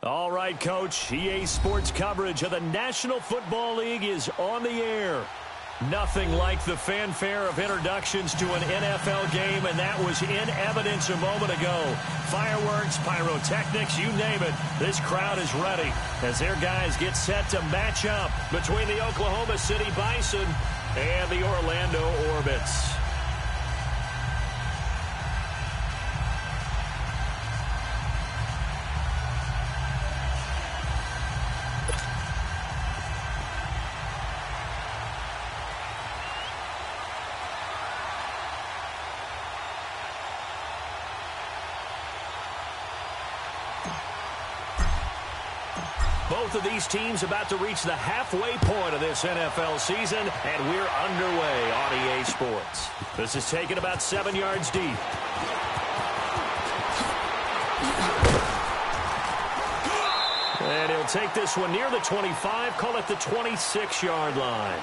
All right, Coach. EA Sports coverage of the National Football League is on the air. Nothing like the fanfare of introductions to an NFL game, and that was in evidence a moment ago. Fireworks, pyrotechnics, you name it. This crowd is ready as their guys get set to match up between the Oklahoma City Bison and the Orlando Orbits. Both of these teams about to reach the halfway point of this NFL season, and we're underway on EA Sports. This is taken about 7 yards deep. And he'll take this one near the 25, call it the 26-yard line.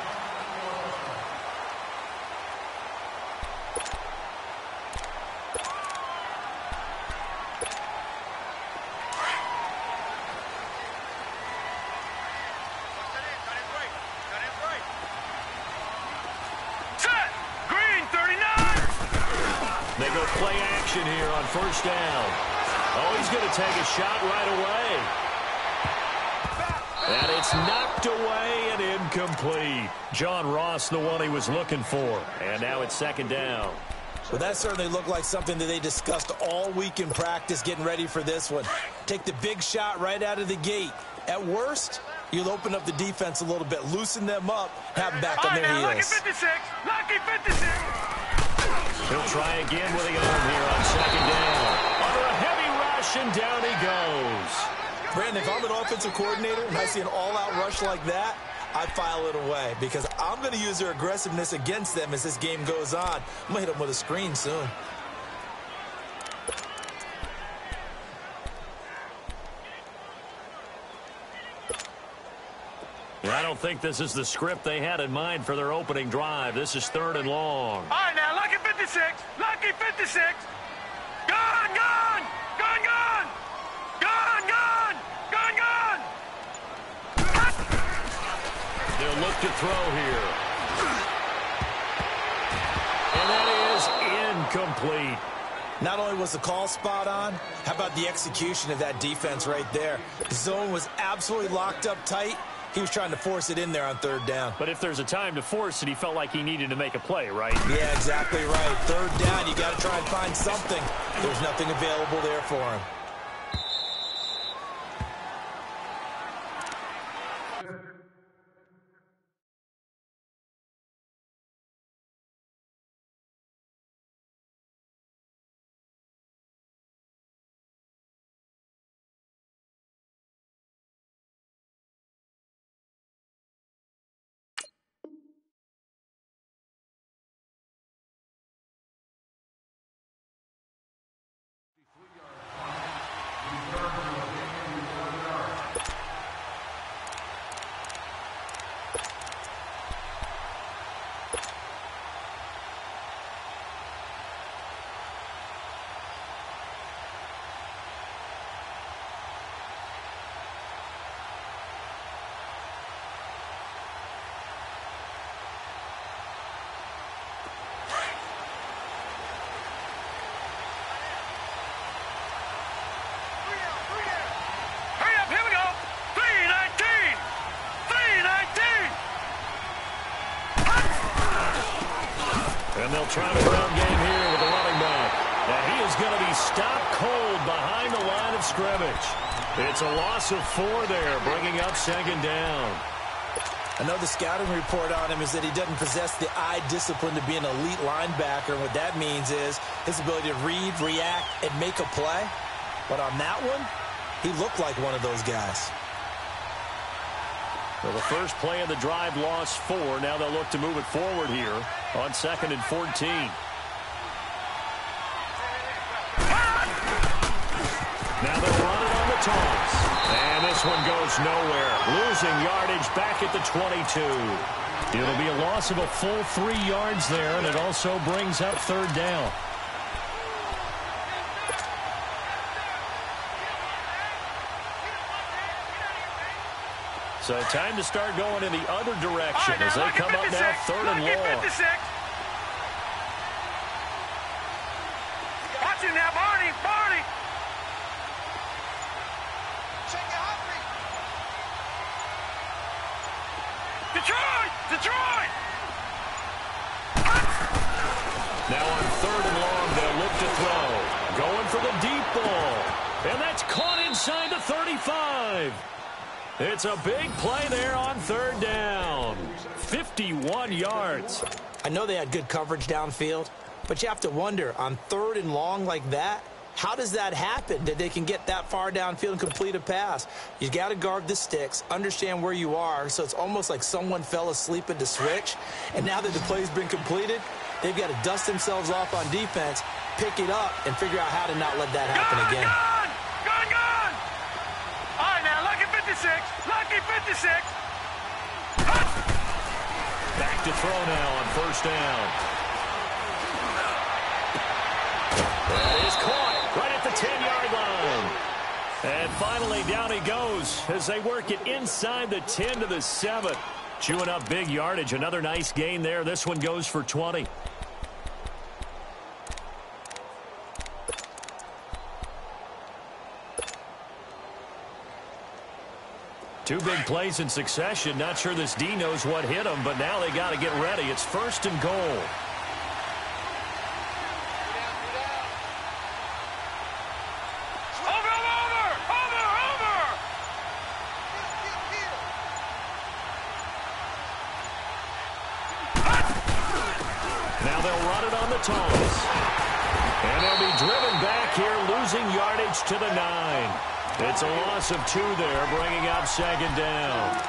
They go play action here on first down. Oh, he's going to take a shot right away. And it's knocked away and incomplete. John Ross, the one he was looking for. And now it's second down. Well, that certainly looked like something that they discussed all week in practice getting ready for this one. Take the big shot right out of the gate. At worst, you'll open up the defense a little bit, loosen them up, have them back on their heels. Lucky 56, lucky 56. He'll try again with the arm here on second down. Under a heavy rush, and down he goes. Brandon, if I'm an offensive coordinator and I see an all-out rush like that, I file it away because I'm going to use their aggressiveness against them as this game goes on. I'm going to hit them with a screen soon. I don't think this is the script they had in mind for their opening drive. This is third and long. All right, now, lucky 56, lucky 56. Gone, gone, gone, gone, gone, gone, gone, gone. They'll look to throw here. And that is incomplete. Not only was the call spot on, how about the execution of that defense right there? The zone was absolutely locked up tight. He was trying to force it in there on third down. But if there's a time to force it, he felt like he needed to make a play, right? Yeah, exactly right. Third down, you got to try and find something. There's nothing available there for him. And they'll try the ground game here with the running back. And he is going to be stopped cold behind the line of scrimmage. It's a loss of 4 there, bringing up second down. I know the scouting report on him is that he doesn't possess the eye discipline to be an elite linebacker. And what that means is his ability to read, react, and make a play. But on that one, he looked like one of those guys. Well, the first play of the drive lost 4. Now they'll look to move it forward here on 2nd and 14. Now they'll run it on the toss. And this one goes nowhere. Losing yardage back at the 22. It'll be a loss of a full 3 yards there, and it also brings up third down. So time to start going in the other direction as they come up now 3rd and long. 56. Watch it now, Barney. Detroit. Now on 3rd and long, they'll look to throw. Going for the deep ball. And that's caught inside the 35. It's a big play there on 3rd down. 51 yards. I know they had good coverage downfield, but you have to wonder, on 3rd and long like that, how does that happen that they can get that far downfield and complete a pass? You got to guard the sticks, understand where you are, so it's almost like someone fell asleep at the switch, and now that the play's been completed, they've got to dust themselves off on defense, pick it up, and figure out how to not let that happen again. Gone! All right, now, lucky 56. Back to throw now on 1st down. That is caught right at the 10-yard line. And finally, down he goes as they work it inside the 10 to the 7. Chewing up big yardage. Another nice gain there. This one goes for 20. Two big plays in succession. Not sure this D knows what hit him, but now they got to get ready. It's 1st and goal. Now they'll run it on the toss. And they'll be driven back here, losing yardage to the 9. It's a loss of 2 there, bringing up 2nd down.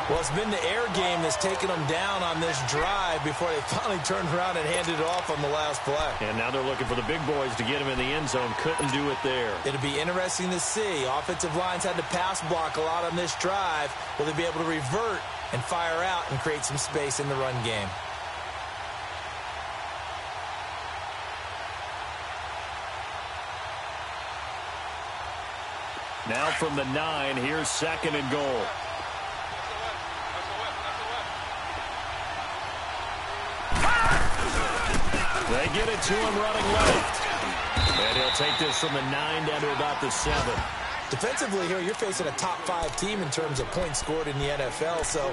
Well, it's been the air game that's taken them down on this drive before they finally turned around and handed it off on the last play. And now they're looking for the big boys to get him in the end zone. Couldn't do it there. It'll be interesting to see. Offensive lines had to pass block a lot on this drive. Will they be able to revert and fire out and create some space in the run game? Now from the 9, here's 2nd and goal. They get it to him running left. And he'll take this from the 9 down to about the 7. Defensively here, you're facing a top 5 team in terms of points scored in the NFL. So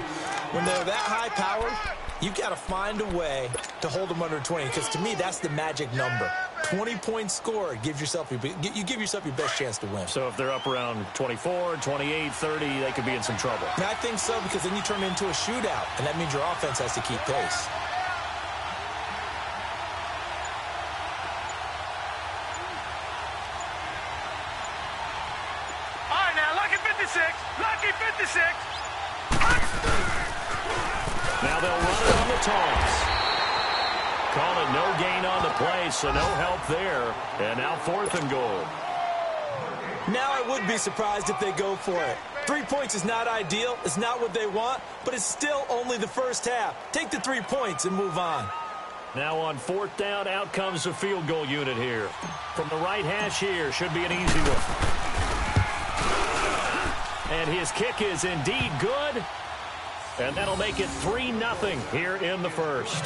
when they're that high powered, you've got to find a way to hold them under 20. Because to me, that's the magic number. 20 points scored gives yourself you give yourself your best chance to win. So if they're up around 24, 28, 30, they could be in some trouble. And I think so, because then you turn it into a shootout, and that means your offense has to keep pace. All right, now, lucky 56. Now they'll run it on the toss. Call it no gain on the play, so no help there. And now 4th and goal. Now I would be surprised if they go for it. 3 points is not ideal. It's not what they want, but it's still only the first half. Take the 3 points and move on. Now on 4th down, out comes the field goal unit here. From the right hash here, should be an easy one. And his kick is indeed good. And that'll make it 3-0 here in the first.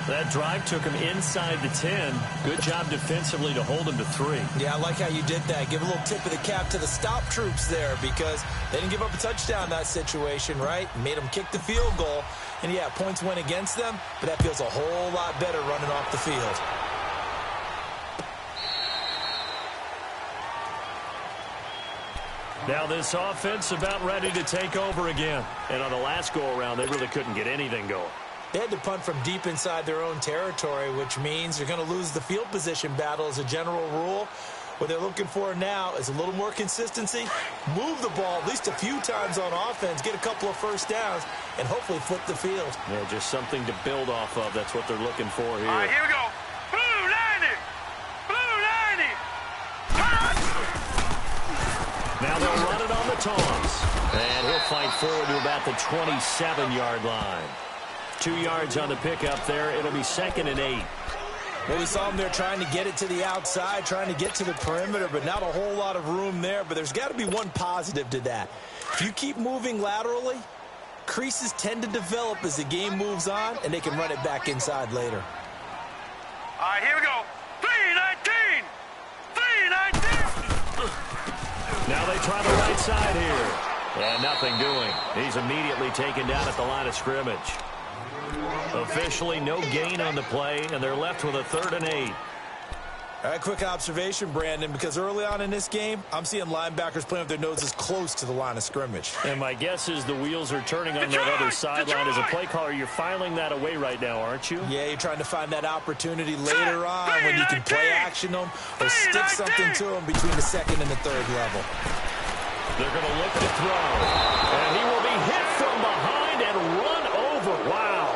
That drive took him inside the 10. Good job defensively to hold him to 3. Yeah, I like how you did that. Give a little tip of the cap to the stop troops there, because they didn't give up a touchdown in that situation, right? Made them kick the field goal. And, yeah, points went against them, but that feels a whole lot better running off the field. Now this offense about ready to take over again. And on the last go-around, they really couldn't get anything going. They had to punt from deep inside their own territory, which means they're going to lose the field position battle as a general rule. What they're looking for now is a little more consistency, move the ball at least a few times on offense, get a couple of first downs, and hopefully flip the field. Yeah, just something to build off of. That's what they're looking for here. All right, here we go. Blue 90. Now they'll run it on the toss. And he'll fight forward to about the 27-yard line. 2 yards on the pickup there. It'll be 2nd and 8. Well, we saw him there trying to get it to the outside, trying to get to the perimeter, but not a whole lot of room there. But there's got to be one positive to that. If you keep moving laterally, creases tend to develop as the game moves on, and they can run it back inside later. All right, here we go. 319! 319! Now they try the right side here. And nothing doing. He's immediately taken down at the line of scrimmage. Officially no gain on the play, and they're left with a 3rd and 8. All right, quick observation, Brandon, because early on in this game, I'm seeing linebackers playing with their noses close to the line of scrimmage. And my guess is the wheels are turning on that other sideline. As a play caller, you're filing that away right now, aren't you? Yeah, you're trying to find that opportunity later on when you can play action them or stick something to them between the 2nd and the 3rd level. They're going to look to throw. And he will be hit from behind and run over. Wow.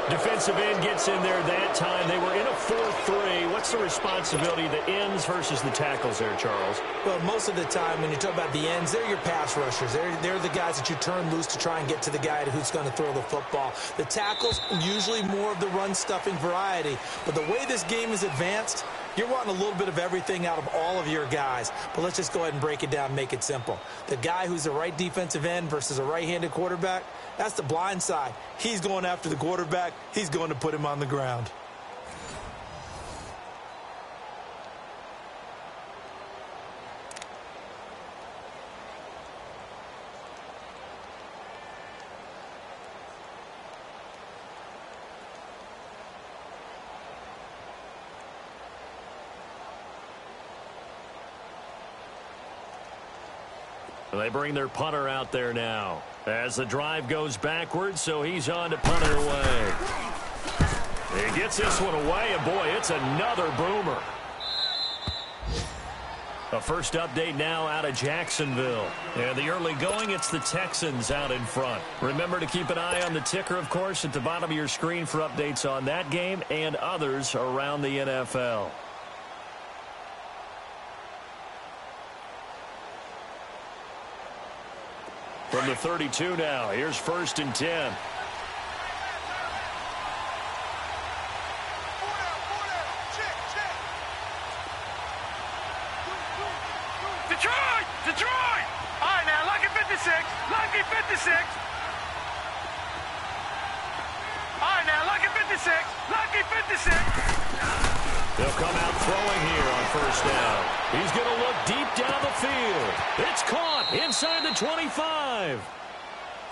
Defensive end gets in there that time. They were in a 4-3. What's the responsibility of the ends versus the tackles there, Charles? Well, most of the time when you talk about the ends, they're your pass rushers. They're the guys that you turn loose to try and get to the guy who's going to throw the football. The tackles, usually more of the run-stuffing variety. But the way this game is advanced, you're wanting a little bit of everything out of all of your guys. But let's just go ahead and break it down and make it simple. The guy who's a right defensive end versus a right-handed quarterback, that's the blind side. He's going after the quarterback. He's going to put him on the ground. They bring their punter out there now as the drive goes backwards, so he's on to punt it away. He gets this one away, and boy, it's another boomer. A first update now out of Jacksonville. And the early going, it's the Texans out in front. Remember to keep an eye on the ticker, of course, at the bottom of your screen for updates on that game and others around the NFL. From the 32 now, here's 1st and 10. Detroit! Detroit! All right, now, lucky 56. Lucky 56. All right, now, lucky 56. Lucky 56. They'll come out throwing here on 1st down. He's going to look deep down the field. It's caught inside the 25.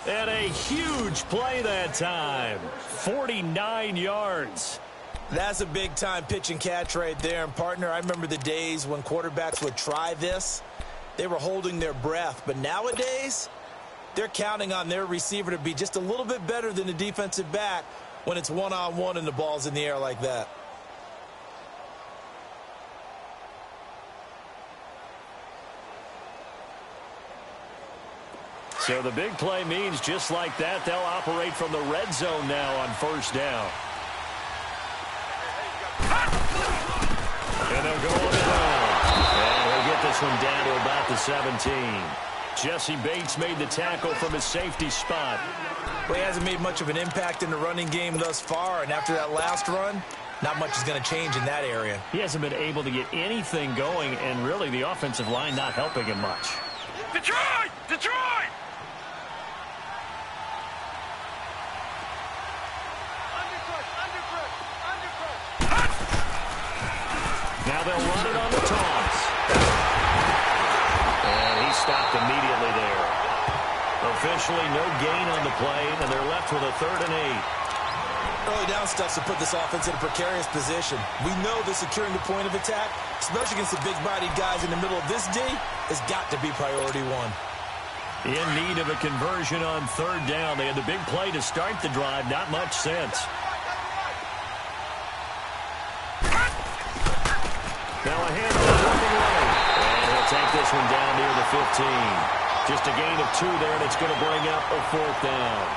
And a huge play that time. 49 yards. That's a big-time pitch and catch right there. And, partner, I remember the days when quarterbacks would try this. They were holding their breath. But nowadays, they're counting on their receiver to be just a little bit better than the defensive back when it's one-on-one and the ball's in the air like that. So the big play means just like that, they'll operate from the red zone now on 1st down. And they'll go on the down. And he'll get this one down to about the 17. Jesse Bates made the tackle from his safety spot. Well, he hasn't made much of an impact in the running game thus far, and after that last run, not much is going to change in that area. He hasn't been able to get anything going, and really the offensive line not helping him much. Detroit! Detroit! Now they'll run it on the toss. And he stopped immediately there. Officially no gain on the play, and they're left with a 3rd and 8. Early down stuff to put this offense in a precarious position. We know that securing the point of attack, especially against the big-bodied guys in the middle of this D, has got to be priority one. In need of a conversion on 3rd down. They had the big play to start the drive. Not much sense. Now a handoff working away. And he'll take this one down near the 15. Just a gain of 2 there, and it's going to bring up a 4th down.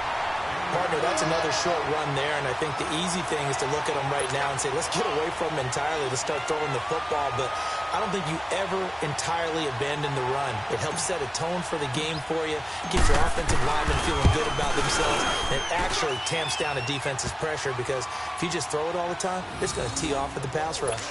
Partner, that's another short run there, and I think the easy thing is to look at them right now and say, let's get away from them entirely to start throwing the football, but I don't think you ever entirely abandon the run. It helps set a tone for the game for you, keeps your offensive linemen feeling good about themselves, and it actually tamps down a defense's pressure because if you just throw it all the time, it's going to tee off with the pass rush.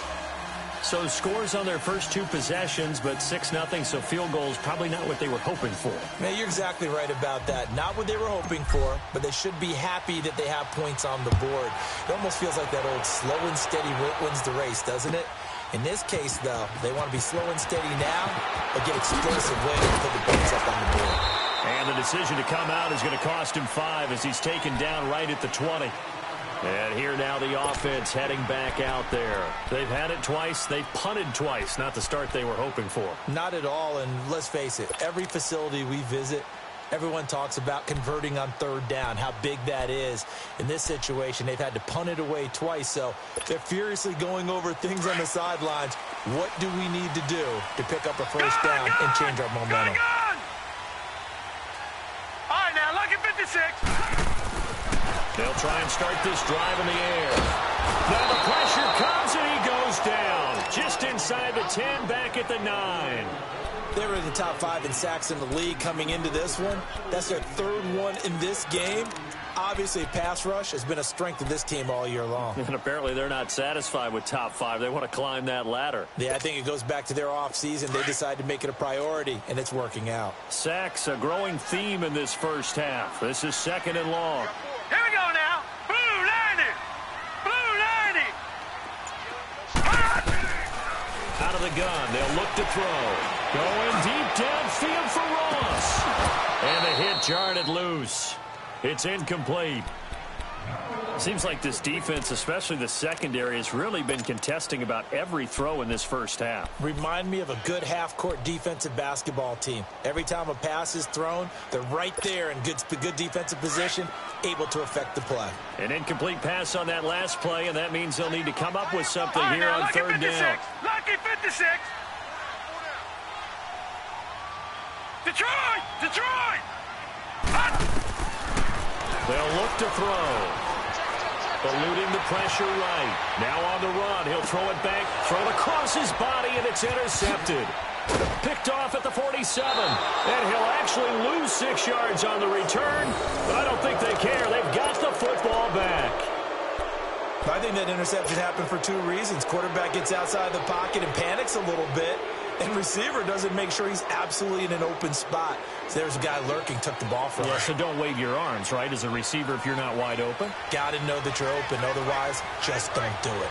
So scores on their first 2 possessions, but 6-0, so field goals probably not what they were hoping for. Man, you're exactly right about that. Not what they were hoping for, but they should be happy that they have points on the board. It almost feels like that old slow and steady wins the race, doesn't it? In this case, though, they want to be slow and steady now, but get explosive later to put the points up on the board. And the decision to come out is going to cost him 5 as he's taken down right at the 20. And here now the offense heading back out there. They've had it twice. They've punted twice. Not the start they were hoping for. Not at all, and let's face it, every facility we visit, everyone talks about converting on 3rd down, how big that is. In this situation, they've had to punt it away twice, so they're furiously going over things on the sidelines. What do we need to do to pick up a first down and change our momentum? All right, now, lucky 56. They'll try and start this drive in the air. Now the pressure comes and he goes down. Just inside the 10, back at the 9. They were in the top 5 in sacks in the league coming into this one. That's their 3rd one in this game. Obviously, pass rush has been a strength of this team all year long. And apparently they're not satisfied with top 5. They want to climb that ladder. Yeah, I think it goes back to their offseason. They decided to make it a priority, and it's working out. Sacks, a growing theme in this first half. This is 2nd and long. Here we go now. Blue 90. Blue 90. Out of the gun, they'll look to throw. Going deep downfield for Ross. And the hit jarred it loose. It's incomplete. Seems like this defense, especially the secondary, has really been contesting about every throw in this first half. Remind me of a good half-court defensive basketball team. Every time a pass is thrown, they're right there in good defensive position, able to affect the play. An incomplete pass on that last play, and that means they'll need to come up with something here now, on 3rd down. Lucky 56. Detroit! Detroit! They'll look to throw. Eluding the pressure right. Now on the run. He'll throw it back. Throw it across his body, and it's intercepted. Picked off at the 47. And he'll actually lose 6 yards on the return. But I don't think they care. They've got the football back. I think that interception happened for 2 reasons. Quarterback gets outside the pocket and panics a little bit. And receiver doesn't make sure he's absolutely in an open spot. So there's a guy lurking, took the ball from him. Yeah, so don't wave your arms, right, as a receiver if you're not wide open. Got to know that you're open. Otherwise, just don't do it.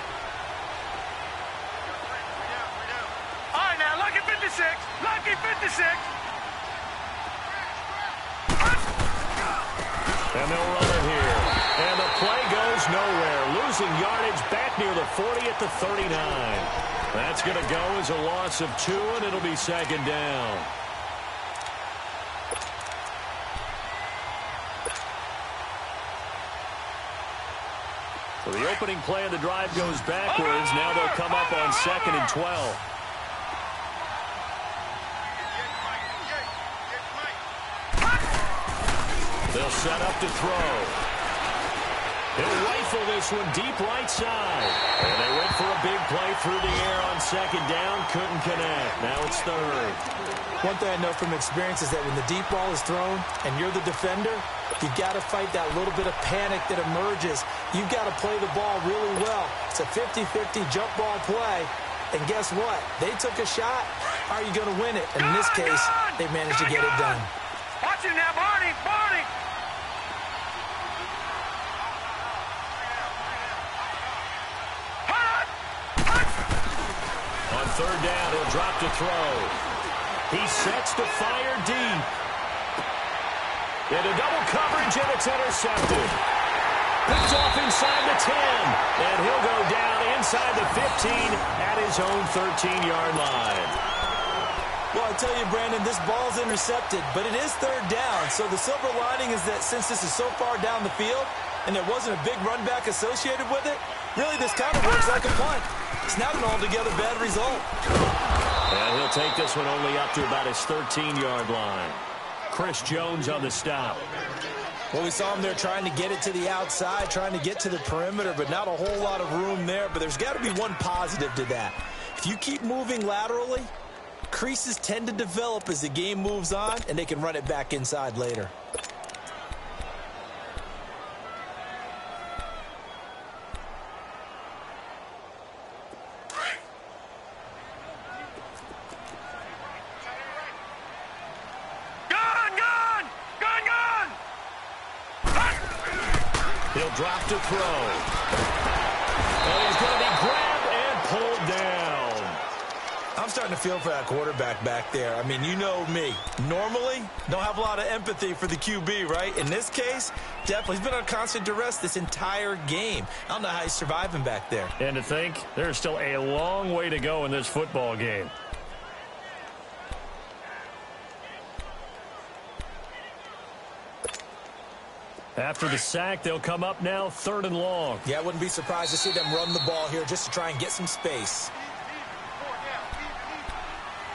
All right, now, lucky 56. Lucky 56. And they'll run it here. And the play goes nowhere. Losing yardage back near the 40 at the 39. That's going to go as a loss of 2, and it'll be 2nd down. So the opening play of the drive goes backwards. Now they'll come up on 2nd and 12. They'll set up to throw. He'll rifle this one deep right side. And they went for a big play through the air on 2nd down. Couldn't connect. Now it's 3rd. One thing I know from experience is that when the deep ball is thrown and you're the defender, you've got to fight that little bit of panic that emerges. You've got to play the ball really well. It's a 50-50 jump ball play. And guess what? They took a shot. How are you going to win it? And in this case, they managed to get it done. Watch him now, Barney. Barney. On 3rd down, he'll drop to throw. He sets to fire deep. Into double coverage, and it's intercepted. Picked off inside the 10. And he'll go down inside the 15 at his own 13-yard line. Well, I tell you, Brandon, this ball's intercepted, but it is 3rd down. So the silver lining is that since this is so far down the field and there wasn't a big run back associated with it, really this kind of works like a punt. It's not an altogether bad result. And he'll take this one only up to about his 13-yard line. Chris Jones on the stop. Well, we saw him there trying to get it to the outside, trying to get to the perimeter, but not a whole lot of room there. But there's got to be one positive to that. If you keep moving laterally, creases tend to develop as the game moves on, and they can run it back inside later. He'll drop to throw. And he's going to be grabbed and pulled down. I'm starting to feel for that quarterback back there. I mean, you know me. Normally, don't have a lot of empathy for the QB, right? In this case, definitely. He's been on constant duress this entire game. I don't know how he's surviving back there. And to think, there's still a long way to go in this football game. After the sack, they'll come up now 3rd and long. Yeah, I wouldn't be surprised to see them run the ball here just to try and get some space.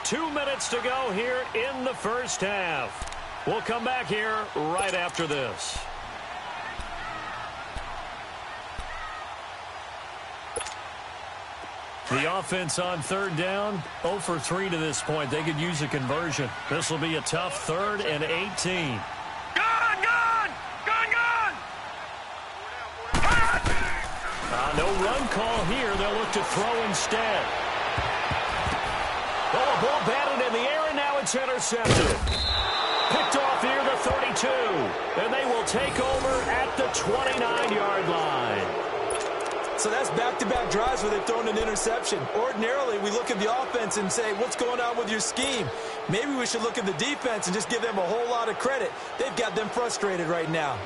2 minutes to go here in the first half. We'll come back here right after this. The offense on 3rd down, 0 for 3 to this point. They could use a conversion. This will be a tough 3rd and 18. No run call here. They'll look to throw instead. Oh, a ball batted in the air, and now it's intercepted. Picked off here, the 32. And they will take over at the 29-yard line. So that's back-to-back drives where they've thrown an interception. Ordinarily, we look at the offense and say, what's going on with your scheme? Maybe we should look at the defense and just give them a whole lot of credit. They've got them frustrated right now.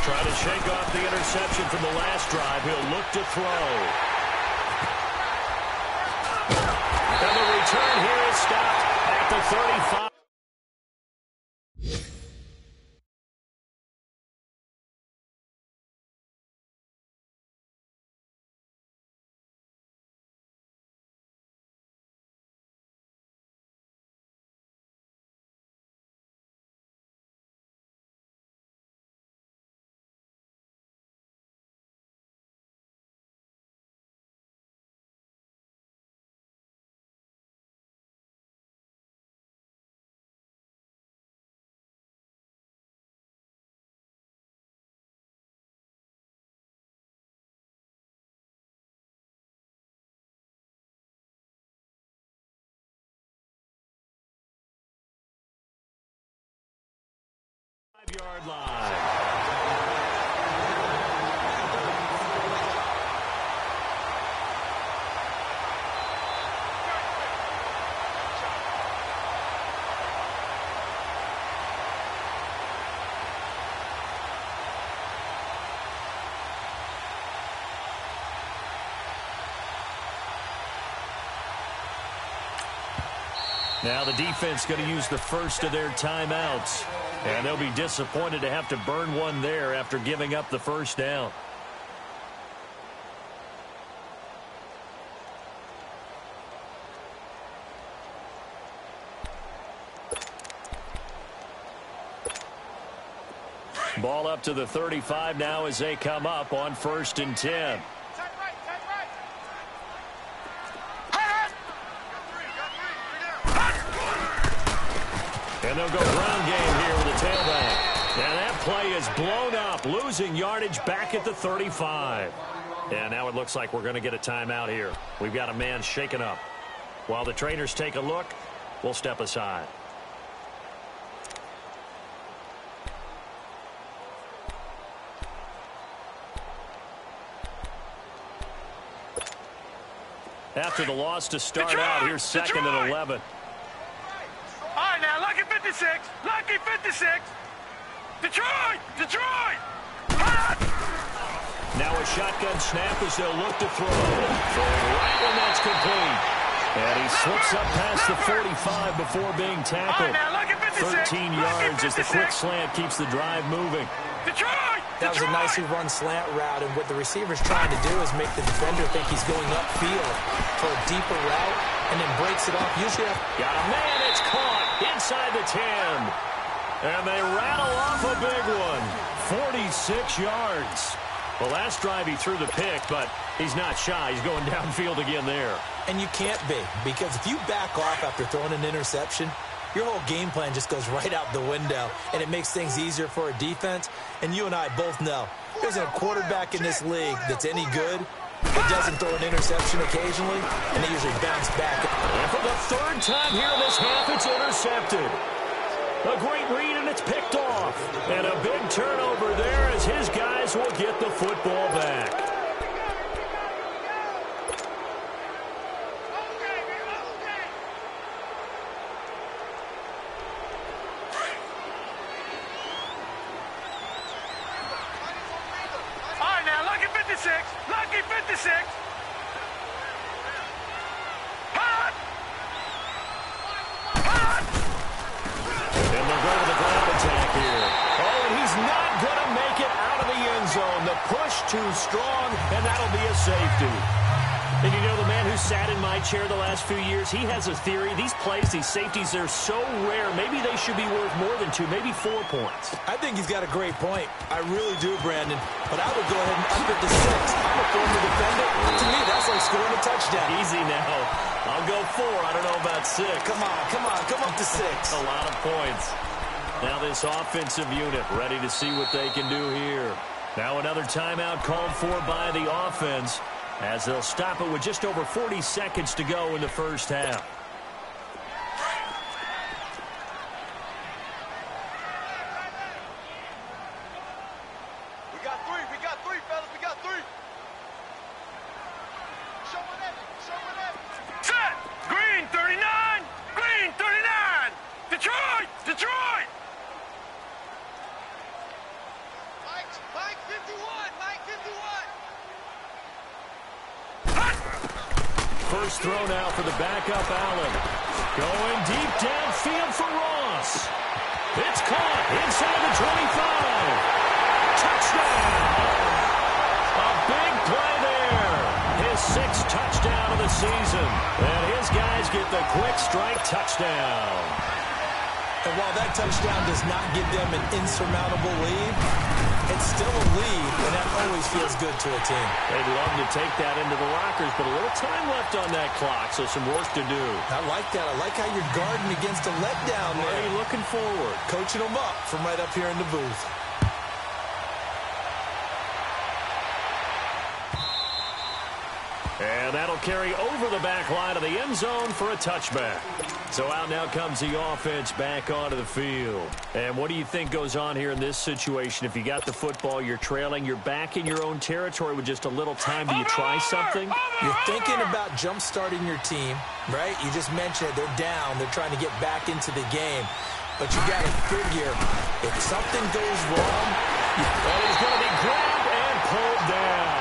Try to shake off the interception from the last drive. He'll look to throw. And the return here is stopped at the 35. Yard line. Now the defense going to use the first of their timeouts. And they'll be disappointed to have to burn one there after giving up the first down. Ball up to the 35 now as they come up on 1st and 10. And they'll go ground game here with a tailback. And that play is blown up, losing yardage back at the 35. And now it looks like we're going to get a timeout here. We've got a man shaken up. While the trainers take a look, we'll step aside. After the loss to start out, here's 2nd and 11. All right, now, lucky 56. Lucky 56. Detroit! Detroit! Now a shotgun snap as they'll look to throw. Throwing right when that's complete. And he slips up past the 45 before being tackled. 13 yards as the quick slant keeps the drive moving. Detroit! That was a nicely run slant route, and what the receiver's trying to do is make the defender think he's going upfield for a deeper route, and then breaks it off. Usually, got a man, it's caught inside the 10. And they rattle off a big one. 46 yards. The last drive he threw the pick, but he's not shy. He's going downfield again there. And you can't be, because if you back off after throwing an interception, your whole game plan just goes right out the window, and it makes things easier for a defense. And you and I both know there's a quarterback in this league that's any good that doesn't throw an interception occasionally, and they usually bounce back. And for the third time here in this half, it's intercepted. A great read, and it's picked off. And a big turnover there as his guys will get the football back. All right, now, lucky 56. Lucky 56. Hot! Hot! And they'll go to the ground attack here. Oh, and he's not going to make it out of the end zone. The push too strong, and that'll be a safety. And you know, the man who sat in my chair the last few years, he has a theory. These plays, these safeties, they're so rare. Maybe they should be worth more than 2, maybe 4 points. I think he's got a great point. I really do, Brandon. But I would go ahead and up it to 6. I'm a former defender. To me, that's like scoring a touchdown. Easy now. I'll go 4. I don't know about 6. Come on, come up to 6. A lot of points. Now this offensive unit ready to see what they can do here. Now another timeout called for by the offense, as they'll stop it with just over 40 seconds to go in the first half. We got 3, fellas, we got 3. Set! Green 39! Green 39! Detroit! Detroit! Mike 51! Mike 51! First throw now for the backup Allen. Going deep downfield for Ross. It's caught inside the 25. Touchdown! A big play there. His 6th touchdown of the season. And his guys get the quick strike touchdown. And while that touchdown does not give them an insurmountable lead, it's still a lead, and that always feels good to a team. They'd love to take that into the lockers, but a little time left on that clock, so some work to do. I like that. I like how you're guarding against a letdown there. Already looking forward. Coaching them up from right up here in the booth. And that'll carry over the back line of the end zone for a touchback. So out now comes the offense back onto the field. And what do you think goes on here in this situation? If you got the football, you're trailing, you're back in your own territory with just a little time. Do you try something? You're thinking about jump-starting your team, right? You just mentioned it. They're down. They're trying to get back into the game. But you got to figure, if something goes wrong, he's going to be grabbed and pulled down.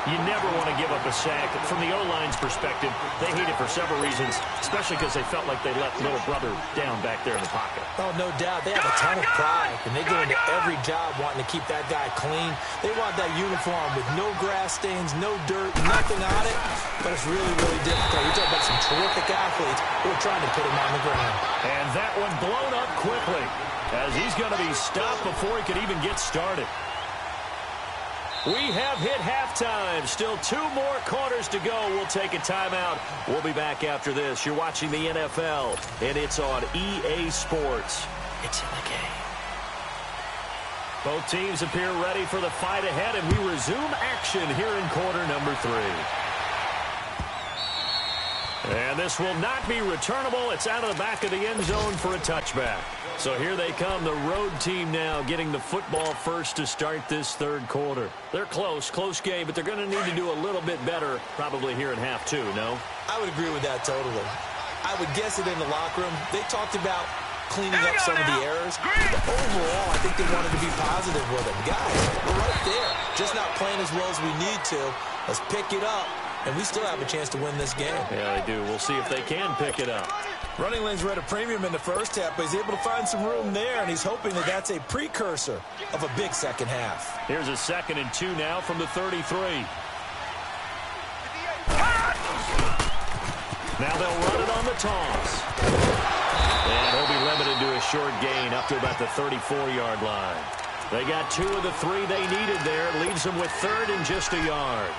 You never want to give up a sack. From the O-line's perspective, they hate it for several reasons, especially because they felt like they left little brother down back there in the pocket. Oh, no doubt. They have a ton of pride, and they go into every job wanting to keep that guy clean. They want that uniform with no grass stains, no dirt, nothing on it. But it's really, really difficult. We're talking about some terrific athletes who are trying to put him on the ground. And that one blown up quickly, as he's going to be stopped before he could even get started. We have hit halftime. Still 2 more quarters to go. We'll take a timeout. We'll be back after this. You're watching the NFL, and it's on EA Sports. It's in the game. Both teams appear ready for the fight ahead, and we resume action here in quarter number 3. And this will not be returnable. It's out of the back of the end zone for a touchback. So here they come, the road team now getting the football first to start this third quarter. They're close game, but they're going to need to do a little bit better probably here in half 2, no? I would agree with that totally. I would guess it in the locker room. They talked about cleaning up some of the errors. But overall, I think they wanted to be positive with them. Guys, we're right there. Just not playing as well as we need to. Let's pick it up, and we still have a chance to win this game. Yeah, they do. We'll see if they can pick it up. Running lanes were at a premium in the first half, but he's able to find some room there, and he's hoping that that's a precursor of a big second half. Here's a 2nd and 2 now from the 33. Now they'll run it on the toss. And he'll be limited to a short gain up to about the 34-yard line. They got 2 of the 3 they needed there. Leaves them with 3rd and just a yard.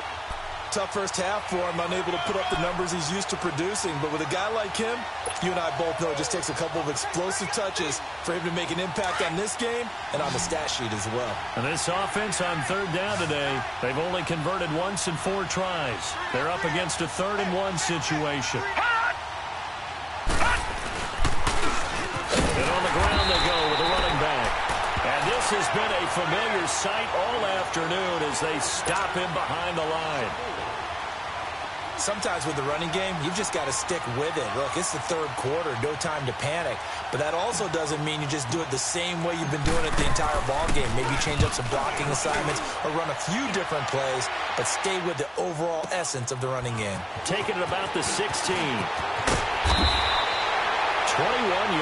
Tough first half for him, unable to put up the numbers he's used to producing. But with a guy like him, you and I both know it just takes a couple of explosive touches for him to make an impact on this game and on the stat sheet as well. And this offense on third down today, they've only converted once in 4 tries. They're up against a 3rd-and-1 situation. And on the ground they go with a running back. And this has been a familiar sight all afternoon as they stop him behind the line. Sometimes with the running game, you've just got to stick with it. Look, it's the 3rd quarter, no time to panic. But that also doesn't mean you just do it the same way you've been doing it the entire ball game. Maybe change up some blocking assignments or run a few different plays, but stay with the overall essence of the running game. Taking it about the 16. 21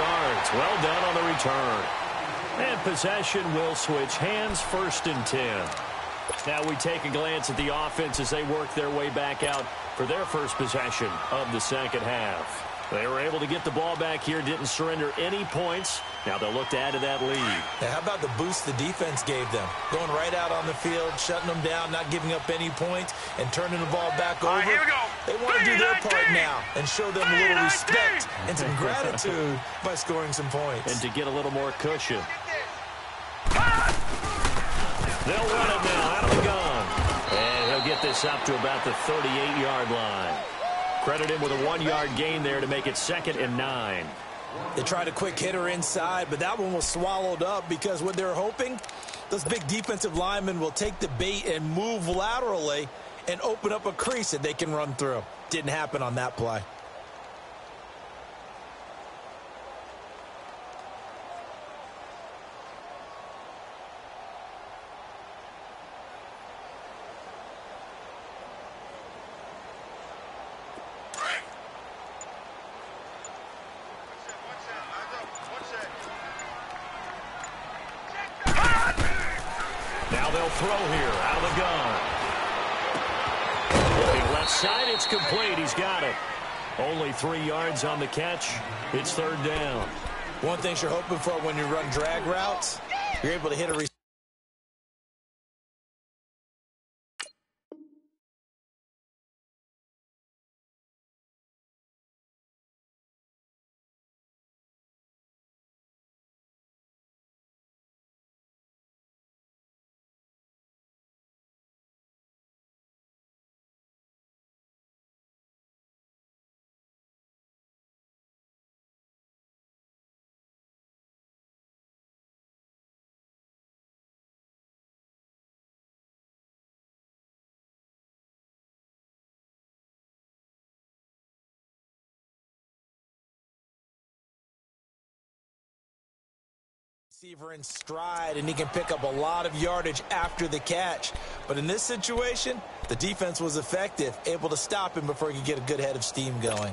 yards. Well done on the return. And possession will switch hands, 1st and 10. Now we take a glance at the offense as they work their way back out for their first possession of the second half. They were able to get the ball back here, didn't surrender any points. Now they'll look to add to that lead. Now, how about the boost the defense gave them? Going right out on the field, shutting them down, not giving up any points, and turning the ball back over. Here we go. They want to do their part now and show them a little respect and some gratitude by scoring some points. And to get a little more cushion. They'll run it now out of the gun. And he'll get this up to about the 38-yard line. Credit him with a 1-yard gain there to make it 2nd and 9. They tried a quick hitter inside, but that one was swallowed up because what they're hoping, those big defensive linemen will take the bait and move laterally and open up a crease that they can run through. Didn't happen on that play. Now they'll throw here out of the gun. Looking left side, it's complete. He's got it. Only 3 yards on the catch. It's 3rd down. One thing you're hoping for when you run drag routes, you're able to hit a receiver. Receiver in stride, and he can pick up a lot of yardage after the catch. But in this situation, the defense was effective, able to stop him before he could get a good head of steam going.